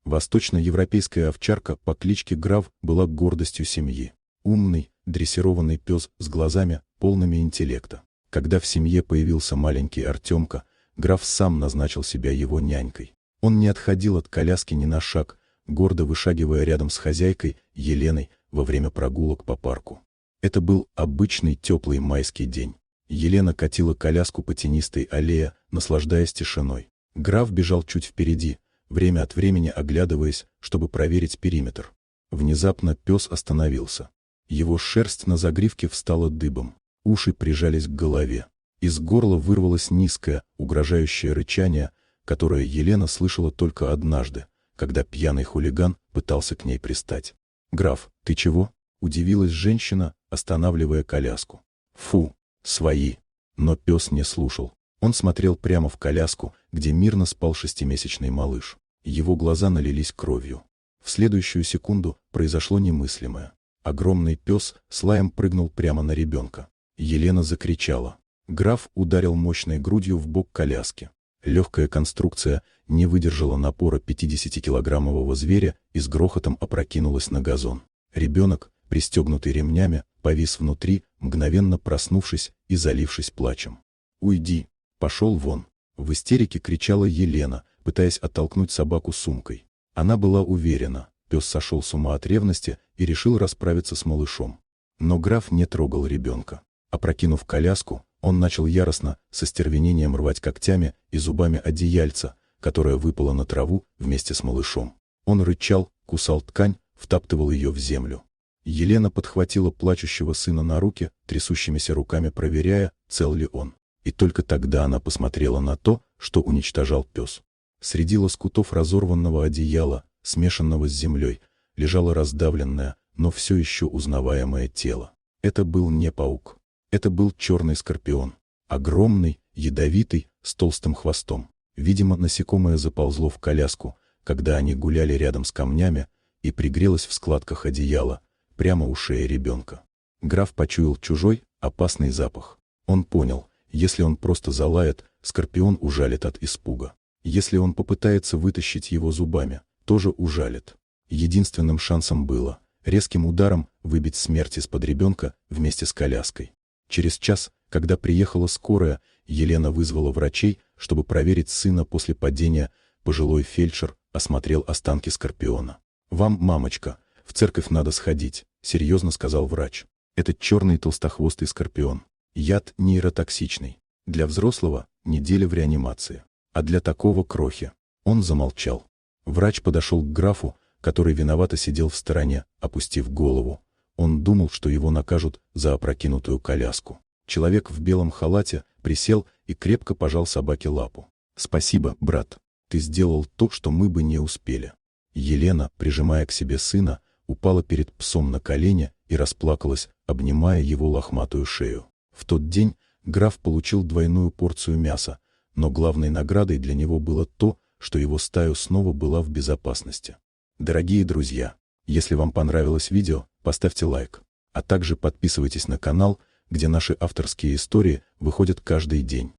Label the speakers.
Speaker 1: Восточноевропейская овчарка по кличке Граф была гордостью семьи. Умный, дрессированный пес с глазами, полными интеллекта. Когда в семье появился маленький Артемка, Граф сам назначил себя его нянькой. Он не отходил от коляски ни на шаг, гордо вышагивая рядом с хозяйкой, Еленой, во время прогулок по парку. Это был обычный теплый майский день. Елена катила коляску по тенистой аллее, наслаждаясь тишиной. Граф бежал чуть впереди, время от времени оглядываясь, чтобы проверить периметр. Внезапно пес остановился. Его шерсть на загривке встала дыбом. Уши прижались к голове. Из горла вырвалось низкое, угрожающее рычание, которое Елена слышала только однажды, когда пьяный хулиган пытался к ней пристать. «Граф, ты чего?» — удивилась женщина, останавливая коляску. «Фу, свои!» Но пес не слушал. Он смотрел прямо в коляску, где мирно спал шестимесячный малыш. Его глаза налились кровью. В следующую секунду произошло немыслимое. Огромный пес с лаем прыгнул прямо на ребенка. Елена закричала. Граф ударил мощной грудью в бок коляски. Легкая конструкция не выдержала напора 50-килограммового зверя и с грохотом опрокинулась на газон. Ребенок, пристегнутый ремнями, повис внутри, мгновенно проснувшись и залившись плачем. «Уйди! Пошел вон!» — в истерике кричала Елена, пытаясь оттолкнуть собаку сумкой. Она была уверена, пес сошел с ума от ревности и решил расправиться с малышом. Но граф не трогал ребенка. Опрокинув коляску, он начал яростно, со стервенением рвать когтями и зубами одеяльца, которое выпало на траву вместе с малышом. Он рычал, кусал ткань, втаптывал ее в землю. Елена подхватила плачущего сына на руки, трясущимися руками проверяя, цел ли он. И только тогда она посмотрела на то, что уничтожал пес. Среди лоскутов разорванного одеяла, смешанного с землей, лежало раздавленное, но все еще узнаваемое тело. Это был не паук. Это был черный скорпион. Огромный, ядовитый, с толстым хвостом. Видимо, насекомое заползло в коляску, когда они гуляли рядом с камнями, и пригрелось в складках одеяла, прямо у шеи ребенка. Граф почуял чужой, опасный запах. Он понял, если он просто залает, скорпион ужалит от испуга. Если он попытается вытащить его зубами, тоже ужалит. Единственным шансом было резким ударом выбить смерть из-под ребенка вместе с коляской. Через час, когда приехала скорая, Елена вызвала врачей, чтобы проверить сына после падения. Пожилой фельдшер осмотрел останки скорпиона. «Вам, мамочка, в церковь надо сходить», — серьезно сказал врач. «Это черный толстохвостый скорпион. Яд нейротоксичный. Для взрослого — неделя в реанимации. А для такого крохи». Он замолчал. Врач подошел к графу, который виновато сидел в стороне, опустив голову. Он думал, что его накажут за опрокинутую коляску. Человек в белом халате присел и крепко пожал собаке лапу. «Спасибо, брат. Ты сделал то, что мы бы не успели». Елена, прижимая к себе сына, упала перед псом на колени и расплакалась, обнимая его лохматую шею. В тот день граф получил двойную порцию мяса, но главной наградой для него было то, что его стая снова была в безопасности. Дорогие друзья, если вам понравилось видео, поставьте лайк, а также подписывайтесь на канал, где наши авторские истории выходят каждый день.